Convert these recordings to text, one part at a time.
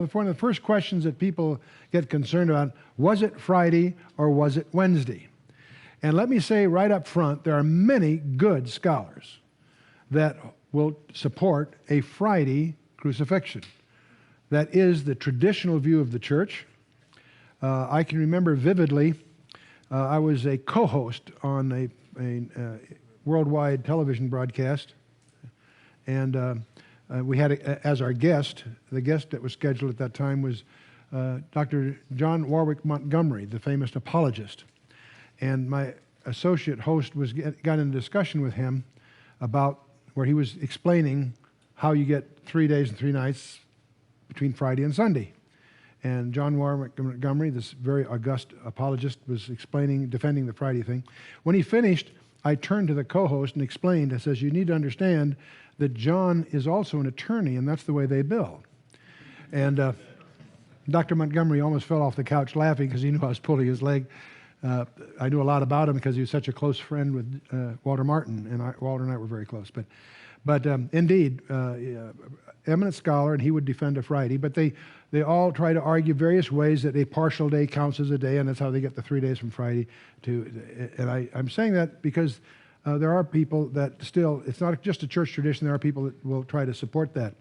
One of the first questions that people get concerned about, was it Friday or was it Wednesday? And let me say right up front, there are many good scholars that will support a Friday crucifixion. That is the traditional view of the church. I can remember vividly, I was a co-host on a worldwide television broadcast, and we had as our guest, the guest that was scheduled at that time was Dr. John Warwick Montgomery, the famous apologist. And my associate host got in a discussion with him about where he was explaining how you get 3 days and 3 nights between Friday and Sunday. And John Warwick Montgomery, this very august apologist, was defending the Friday thing. When he finished, I turned to the co-host and explained, I says, you need to understand that John is also an attorney, and that's the way they bill. And Dr. Montgomery almost fell off the couch laughing because he knew I was pulling his leg. I knew a lot about him because he was such a close friend with Walter Martin, and Walter and I were very close. But indeed, eminent scholar, and he would defend a Friday. But they all try to argue various ways that a partial day counts as a day, and that's how they get the 3 days from Friday to. And I'm saying that because there are people that still, it's not just a church tradition, there are people that will try to support that.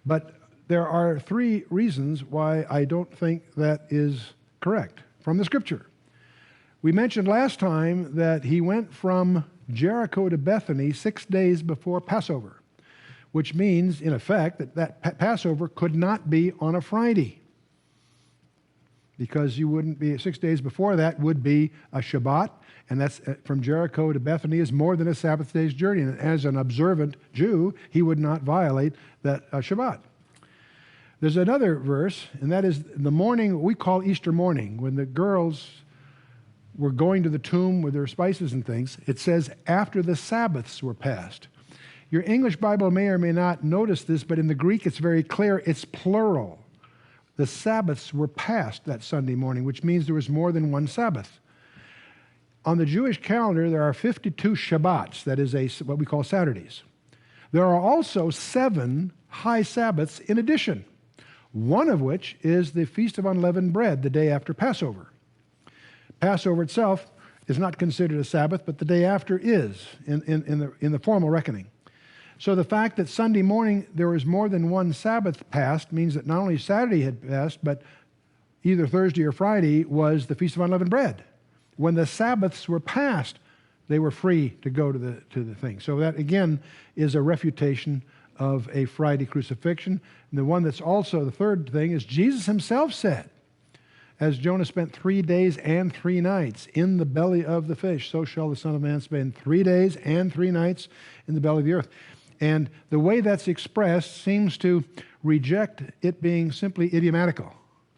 But there are 3 reasons why I don't think that is correct from the Scripture. We mentioned last time that he went from Jericho to Bethany 6 days before Passover, which means, in effect, that Passover could not be on a Friday, because you wouldn't be, 6 days before that would be a Shabbat, and that's from Jericho to Bethany is more than a Sabbath day's journey. And as an observant Jew, he would not violate that Shabbat. There's another verse, and that is the morning we call Easter morning, when the girls were going to the tomb with their spices and things. It says, after the Sabbaths were passed. Your English Bible may or may not notice this, but in the Greek it's very clear, it's plural. The Sabbaths were passed that Sunday morning, which means there was more than one Sabbath. On the Jewish calendar, there are 52 Shabbats, that is what we call Saturdays. There are also 7 high Sabbaths in addition, one of which is the Feast of Unleavened Bread, the day after Passover. Passover itself is not considered a Sabbath, but the day after is in the formal reckoning. So the fact that Sunday morning there was more than one Sabbath passed means that not only Saturday had passed, but either Thursday or Friday was the Feast of Unleavened Bread. When the Sabbaths were passed, they were free to go to the thing. So that, again, is a refutation of a Friday crucifixion. And the one that's also the third thing is Jesus himself said, as Jonah spent 3 days and 3 nights in the belly of the fish, so shall the Son of Man spend 3 days and 3 nights in the belly of the earth. And the way that's expressed seems to reject it being simply idiomatical.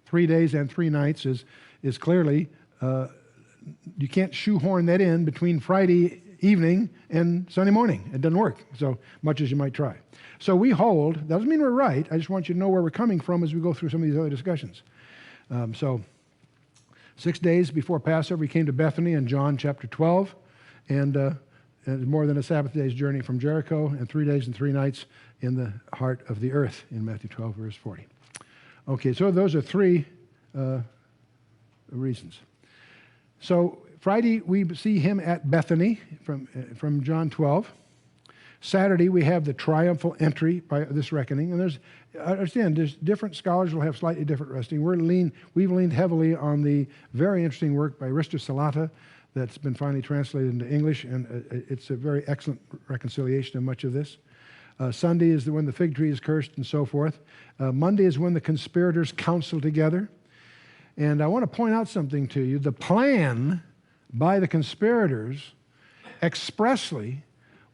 3 days and 3 nights is clearly, you can't shoehorn that in between Friday evening and Sunday morning. It doesn't work, so much as you might try. So we hold, doesn't mean we're right, I just want you to know where we're coming from as we go through some of these other discussions. So 6 days before Passover, he came to Bethany in John chapter 12, and more than a Sabbath day's journey from Jericho, and 3 days and 3 nights in the heart of the earth in Matthew 12, verse 40. Okay, so those are 3 reasons. So Friday, we see him at Bethany from John 12. Saturday, we have the triumphal entry by this reckoning. And there's different scholars will have slightly different resting. We've leaned heavily on the very interesting work by Rister Salata that's been finally translated into English, and it's a very excellent reconciliation of much of this. Sunday is when the fig tree is cursed and so forth. Monday is when the conspirators counsel together. And I want to point out something to you. The plan by the conspirators expressly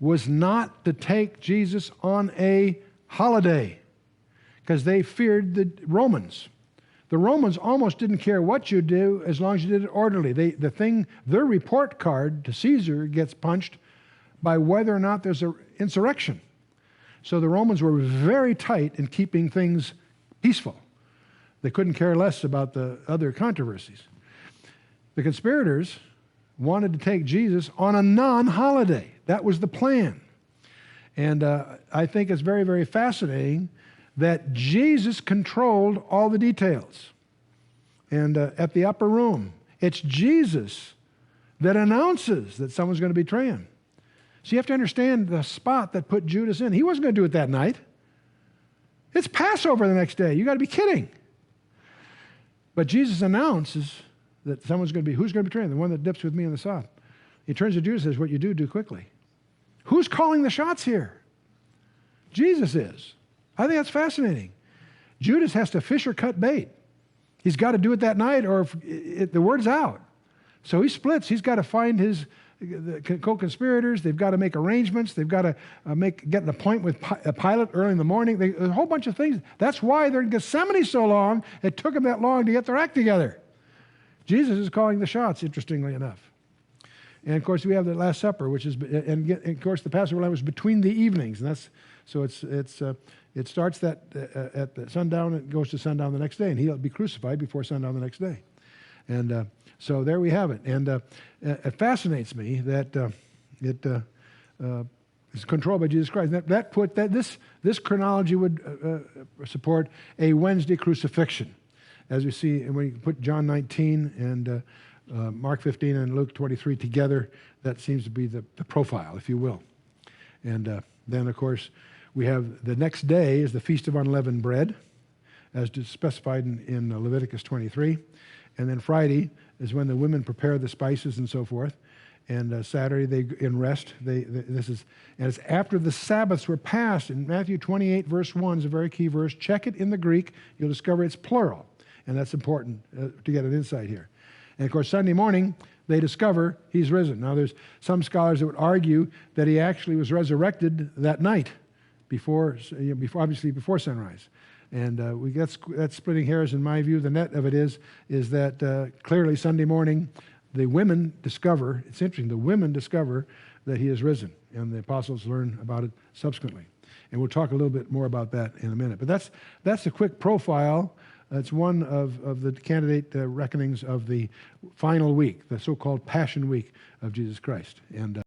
was not to take Jesus on a holiday, because they feared the Romans. The Romans almost didn't care what you do as long as you did it orderly. Their report card to Caesar gets punched by whether or not there's an insurrection. So the Romans were very tight in keeping things peaceful. They couldn't care less about the other controversies. The conspirators wanted to take Jesus on a non-holiday. That was the plan. And I think it's very, very fascinating that Jesus controlled all the details. And at the upper room, it's Jesus that announces that someone's going to betray him. So you have to understand the spot that put Judas in. He wasn't going to do it that night. It's Passover the next day. You got to be kidding. But Jesus announces that someone's going to be, who's going to betray him? The one that dips with me in the sop. He turns to Judas and says, what you do quickly. Who's calling the shots here? Jesus is. I think that's fascinating. Judas has to fish or cut bait. He's got to do it that night or the word's out. So he splits. He's got to find his co-conspirators. They've got to make arrangements. They've got to get an appointment with Pilate early in the morning. A whole bunch of things. That's why they're in Gethsemane so long. It took them that long to get their act together. Jesus is calling the shots, interestingly enough. And of course, we have the Last Supper, which is, and of course, the Passover lamb was between the evenings, and that's so it starts at the sundown. It goes to sundown the next day, and he'll be crucified before sundown the next day. And so there we have it. And it fascinates me that it is controlled by Jesus Christ. This chronology would support a Wednesday crucifixion, as we see, and when you put John 19 and Mark 15 and Luke 23 together, that seems to be the profile, if you will. And then, of course, we have the next day is the Feast of Unleavened Bread, as specified in Leviticus 23. And then Friday is when the women prepare the spices and so forth. And Saturday, they in rest. And it's after the Sabbaths were passed. In Matthew 28, verse 1 is a very key verse. Check it in the Greek. You'll discover it's plural. And that's important to get an insight here. And of course, Sunday morning, they discover he's risen. Now, there's some scholars that would argue that he actually was resurrected that night, obviously before sunrise. And that's splitting hairs in my view. The net of it is that clearly Sunday morning, the women discover, it's interesting, the women discover that he is risen. And the apostles learn about it subsequently. And we'll talk a little bit more about that in a minute. But that's a quick profile. It's one of the candidate reckonings of the final week, the so-called Passion Week of Jesus Christ. And